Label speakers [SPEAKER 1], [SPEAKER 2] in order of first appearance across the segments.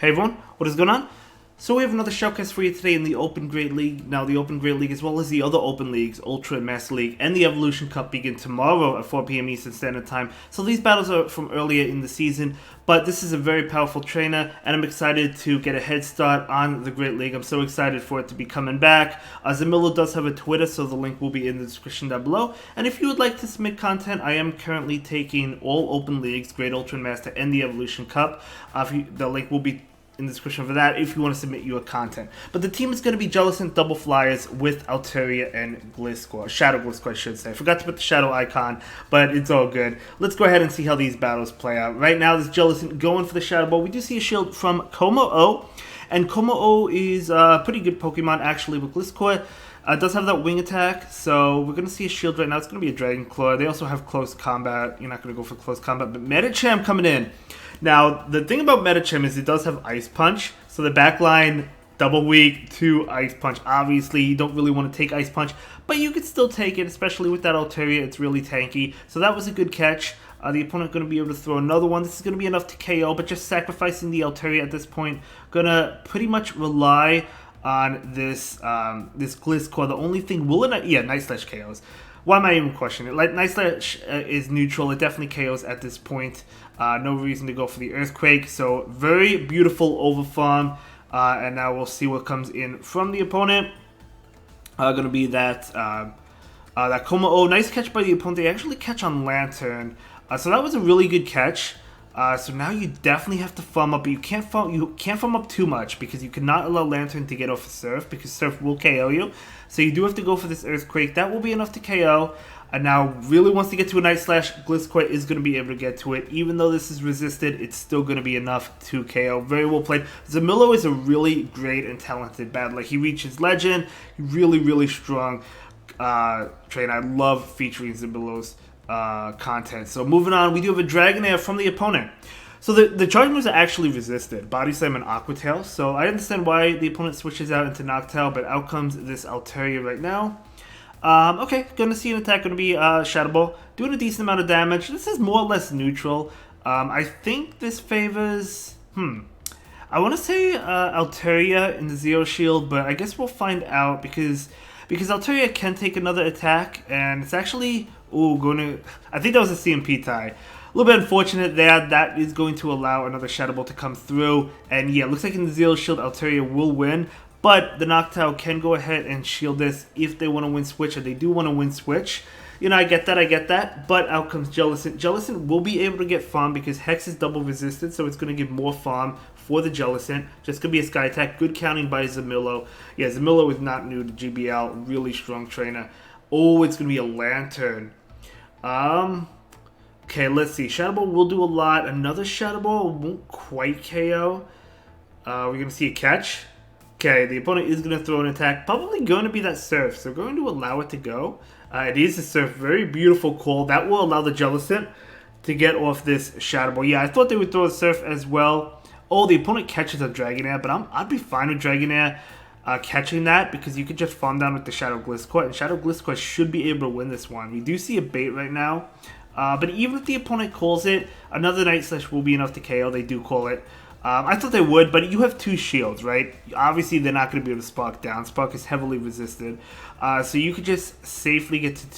[SPEAKER 1] Hey everyone, what is going on? So we have another showcase for you today in the Open Great League. Now the Open Great League as well as the other Open Leagues, Ultra and Master League, and the Evolution Cup begin tomorrow at 4 p.m. Eastern Standard Time. So these battles are from earlier in the season, but this is a very powerful trainer, and I'm excited to get a head start on the Great League. I'm so excited for it to be coming back. Zamilo does have a Twitter, so the link will be in the description down below. And if you would like to submit content, I am currently taking all Open Leagues, Great Ultra and Master, and the Evolution Cup. The link will be in the description for that if you want to submit your content. But the team is going to be Jellicent Double Flyers with Altaria and Gliscor. Shadow Gliscor, I should say. I forgot to put the shadow icon, but it's all good. Let's go ahead and see how these battles play out. Right now, this Jellicent going for the Shadow Ball. We do see a shield from kommo-o, and kommo-o is a pretty good Pokemon, actually, with Gliscor. Does have that wing attack, so we're going to see a shield right now. It's going to be a Dragon Claw. They also have close combat. You're not going to go for close combat, but Medicham coming in. Now, the thing about Medicham is it does have Ice Punch, so the backline double weak to Ice Punch. Obviously, you don't really want to take Ice Punch, but you could still take it, especially with that Altaria. It's really tanky, so that was a good catch. The opponent going to be able to throw another one. This is going to be enough to KO, but just sacrificing the Altaria at this point. Going to pretty much rely on this this Gliscor. The only thing Night Slash KOs. Why am I even questioning it? Like, Night Slash is neutral. It definitely KOs at this point. No reason to go for the Earthquake. So very beautiful overfarm. And now we'll see what comes in from the opponent. Going to be that that kommo-o. Nice catch by the opponent. They actually catch on Lantern. So that was a really good catch. So now you definitely have to farm up, but you can't farm up too much because you cannot allow Lantern to get off of Surf because Surf will KO you. So you do have to go for this Earthquake. That will be enough to KO. And now really wants to get to a Night Slash. Gliscor is going to be able to get to it. Even though this is resisted, it's still going to be enough to KO. Very well played. Zamilo is a really great and talented battler. He reaches Legend. Really, really strong trainer. I love featuring Zamilo's content. So moving on, we do have a Dragonair from the opponent. So the charge moves are actually resisted. Body Slam and Aqua Tail. So I understand why the opponent switches out into Noctowl, but out comes this Altaria right now. Okay, gonna see an attack, gonna be Shadow Ball. Doing a decent amount of damage. This is more or less neutral. I think this favors... I want to say Altaria in the Zero Shield, but I guess we'll find out because Altaria can take another attack, and it's actually... I think that was a CMP tie. A little bit unfortunate there. That is going to allow another Shadow Ball to come through. And yeah, looks like in the Zero Shield, Altaria will win. But the Noctowl can go ahead and shield this if they want to win Switch, and they do want to win Switch. You know, I get that. But out comes Jellicent. Jellicent will be able to get farm because Hex is double resisted, so it's going to give more farm for the Jellicent. Just going to be a Sky Attack. Good counting by Zamilo. Yeah, Zamilo is not new to GBL. Really strong trainer. Oh, it's going to be a Lantern. Okay, let's see. Shadow Ball will do a lot. Another Shadow Ball won't quite KO. We're going to see a catch. Okay, the opponent is going to throw an attack. Probably going to be that Surf, so going to allow it to go. It is a Surf. Very beautiful call. That will allow the Jellicent to get off this Shadow Ball. Yeah, I thought they would throw a Surf as well. Oh, the opponent catches a Dragonair, but I'd be fine with Dragonair catching that because you could just farm down with the Shadow Gliscor, and Shadow Gliscor should be able to win this one. We do see a bait right now, but even if the opponent calls it, another Night Slash will be enough to KO. They do call it. I thought they would, but you have two shields, right? Obviously, they're not going to be able to Spark down. Spark is heavily resisted. So you could just safely get to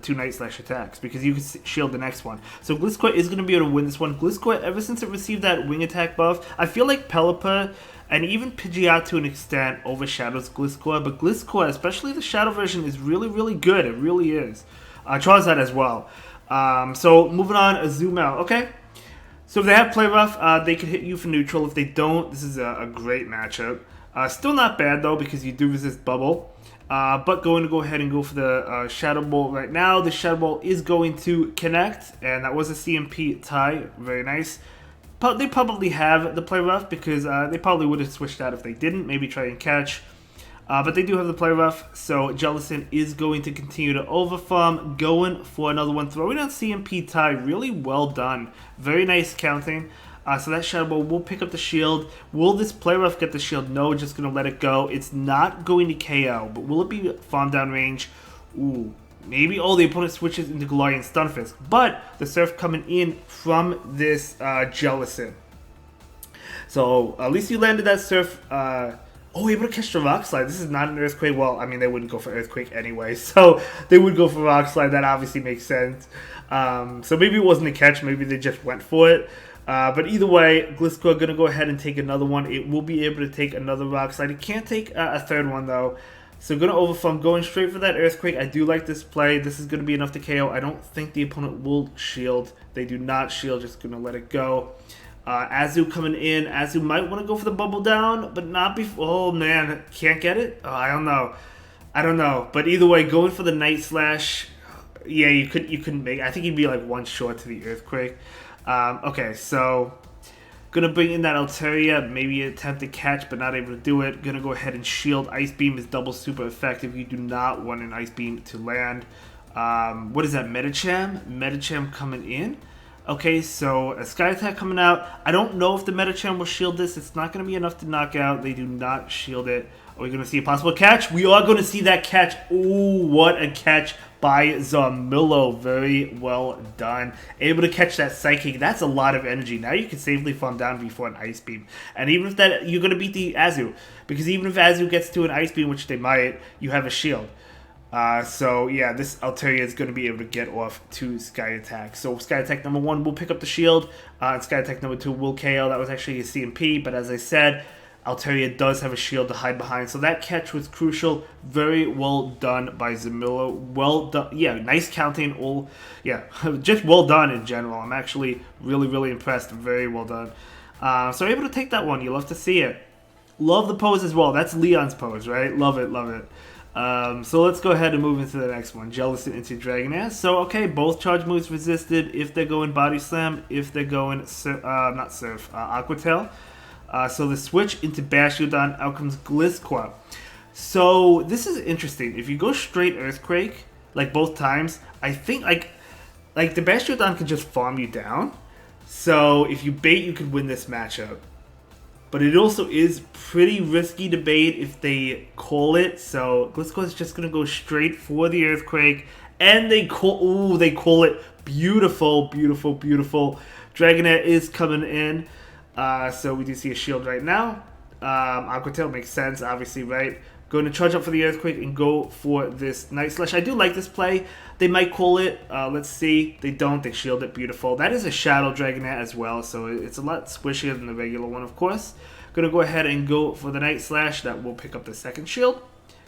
[SPEAKER 1] two Night Slash attacks because you could shield the next one. So Gliscor is going to be able to win this one. Gliscor, ever since it received that wing attack buff, I feel like Pelipper and even Pidgeot to an extent overshadows Gliscor. But Gliscor, especially the Shadow version, is really, really good. It really is. Charizard as well. So moving on, a zoom out. Okay. So if they have Play Rough, they could hit you for neutral. If they don't, this is a great matchup. Still not bad, though, because you do resist Bubble. But going to go ahead and go for the Shadow Ball right now. The Shadow Ball is going to connect, and that was a CMP tie. Very nice. They probably have the Play Rough because they probably would have switched out if they didn't. Maybe try and catch. But they do have the Play Rough, so Jellicent is going to continue to overfarm, going for another one, throwing out CMP tie, really well done. Very nice counting. So that Shadow Ball will pick up the shield. Will this Play Rough get the shield? No, just going to let it go. It's not going to KO, but will it be farm down range? Ooh, maybe. Oh, the opponent switches into Galarian Stunfisk, but the Surf coming in from this Jellicent. So at least you landed that Surf. Oh, able to catch the Rock Slide. This is not an Earthquake. Well, I mean, they wouldn't go for Earthquake anyway, so they would go for Rock Slide. That obviously makes sense. So maybe it wasn't a catch. Maybe they just went for it. But either way, Gliscor going to go ahead and take another one. It will be able to take another Rock Slide. It can't take a third one, though. So going to overfarm, going straight for that Earthquake. I do like this play. This is going to be enough to KO. I don't think the opponent will shield. They do not shield. Just going to let it go. Azu coming in. Azu might want to go for the bubble down, but not before. Oh, man. Can't get it? Oh, I don't know. I don't know. But either way, going for the Night Slash. Yeah, you couldn't make. I think he'd be like one short to the Earthquake. Okay, so gonna bring in that Altaria, maybe attempt to catch, but not able to do it. Gonna go ahead and shield. Ice Beam is double super effective. You do not want an Ice Beam to land. What is that? Medicham? Medicham coming in. Okay, so a Sky Attack coming out. I don't know if the Medicham will shield this. It's not going to be enough to knock out. They do not shield it. Are we going to see a possible catch? We are going to see that catch. Ooh, what a catch by Zarmillo. Very well done. Able to catch that Psychic. That's a lot of energy. Now you can safely farm down before an Ice Beam. And even if that, you're going to beat the Azu. Because even if Azu gets to an Ice Beam, which they might, you have a shield. So yeah, this Altaria is going to be able to get off to Sky Attack. So Sky Attack number 1 will pick up the shield, and Sky Attack number 2 will KO. That was actually a CMP, but as I said, Altaria does have a shield to hide behind. So that catch was crucial. Very well done by Zamillo. Well done. Yeah, nice counting. All, yeah, just well done in general. I'm actually really, really impressed. Very well done. So able to take that one. You love to see it. Love the pose as well. That's Leon's pose, right? Love it, love it. So let's go ahead and move into the next one. Jellicent into Dragonair. So, okay, both charge moves resisted if they're going Body Slam, if they're going, not Surf, Aqua Tail. So the switch into Bastiodon, out comes Gliscor. So this is interesting. If you go straight Earthquake, like both times, I think like the Bastiodon can just farm you down. So if you bait, you could win this matchup. But it also is pretty risky to bait if they call it. So Gliscor is just going to go straight for the Earthquake. And they call it. Beautiful, beautiful, beautiful. Dragonair is coming in. So we do see a shield right now. Aqua Tail makes sense, obviously, right? Going to charge up for the Earthquake and go for this Night Slash. I do like this play. They might call it. Let's see. They don't. They shield it. Beautiful. That is a Shadow Dragonair as well, so it's a lot squishier than the regular one, of course. Going to go ahead and go for the Night Slash. That will pick up the second shield.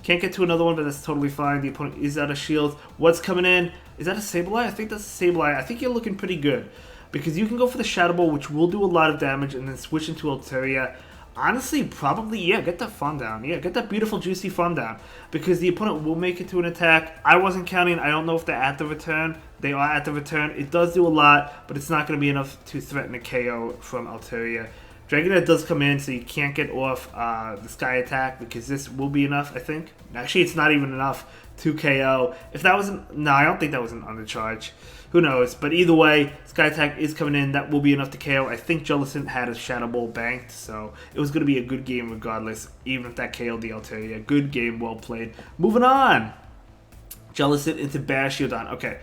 [SPEAKER 1] Can't get to another one, but that's totally fine. The opponent is out of shields. What's coming in? Is that a Sableye? I think that's a Sableye. I think you're looking pretty good. Because you can go for the Shadow Ball, which will do a lot of damage, and then switch into Altaria. Honestly, probably, yeah, get that farm down. Yeah, get that beautiful, juicy farm down. Because the opponent will make it to an attack. I wasn't counting. I don't know if they're at the return. They are at the return. It does do a lot, but it's not going to be enough to threaten a KO from Altaria. Dragonair does come in, so you can't get off the Sky Attack, because this will be enough, I think. Actually, it's not even enough to KO. If that wasn't... No, I don't think that was an undercharge. Who knows? But either way, Sky Attack is coming in. That will be enough to KO. I think Jellicent had a Shadow Ball banked, so it was going to be a good game regardless, even if that KO'd the Altaria. Good game, well played. Moving on. Jellicent into Bastiodon. Okay.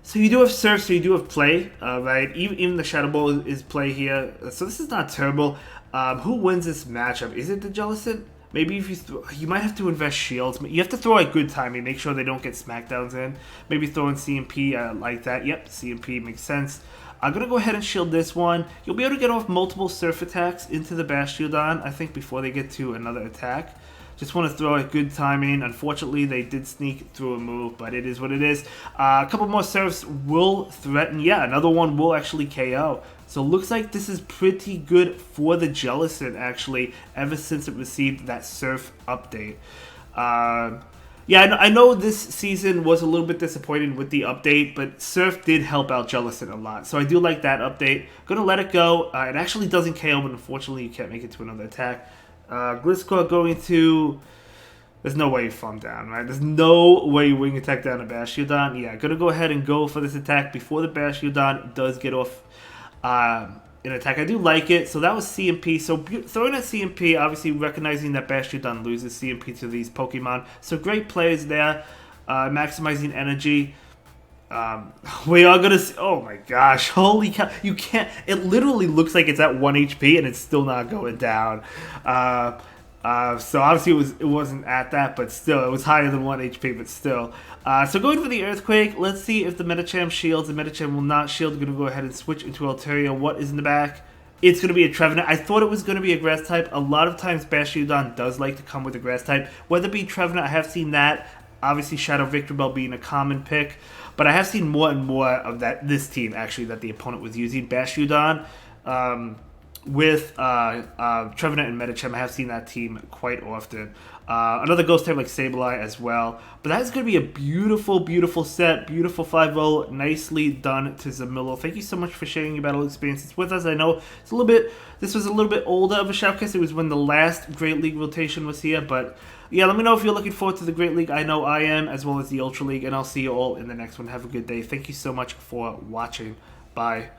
[SPEAKER 1] So you do have Surf, so you do have play, right? Even the Shadow Ball is play here. So this is not terrible. Who wins this matchup? Is it the Jellicent? Maybe if you might have to invest shields. You have to throw at good timing. Make sure they don't get smackdowns in. Maybe throw in CMP like that. Yep, CMP makes sense. I'm going to go ahead and shield this one. You'll be able to get off multiple Surf attacks into the Bastiodon, I think, before they get to another attack. Just want to throw at good timing. Unfortunately, they did sneak through a move, but it is what it is. A couple more Surfs will threaten. Yeah, another one will actually KO. So looks like this is pretty good for the Jellicent, actually, ever since it received that Surf update. Yeah, I know this season was a little bit disappointing with the update, but Surf did help out Jellicent a lot. So I do like that update. Gonna let it go. It actually doesn't KO, but unfortunately you can't make it to another attack. Gliscor going to... There's no way you farm down, right? There's no way you wing attack down a Bastiodon. Yeah, gonna go ahead and go for this attack before the Bastiodon does get off an attack. I do like it. So that was CMP. So throwing at CMP, obviously recognizing that Bastiodon loses CMP to these Pokemon. So great plays there. Maximizing energy. We are gonna see. Oh my gosh! Holy cow! You can't. It literally looks like it's at 1 HP and it's still not going down. So obviously it wasn't at that, but still it was higher than 1 HP. But still. So going for the Earthquake. Let's see if the Medicham shields. The Medicham will not shield. Going to go ahead and switch into Altaria. What is in the back? It's going to be a Trevenant. I thought it was going to be a Grass type. A lot of times Bastiodon does like to come with a Grass type. Whether it be Trevenant, I have seen that. Obviously Shadow Victreebel being a common pick. But I have seen more and more of this team, actually, that the opponent was using. Bastiodon with Trevenant and Medicham. I have seen that team quite often. Another Ghost type like Sableye as well. But that is going to be a beautiful, beautiful set. Beautiful 5-0. Nicely done to Zamillo. Thank you so much for sharing your battle experiences with us. I know it's a little bit. This was a little bit older of a Shoutcast. It was when the last Great League rotation was here. But yeah, let me know if you're looking forward to the Great League. I know I am, as well as the Ultra League. And I'll see you all in the next one. Have a good day. Thank you so much for watching. Bye.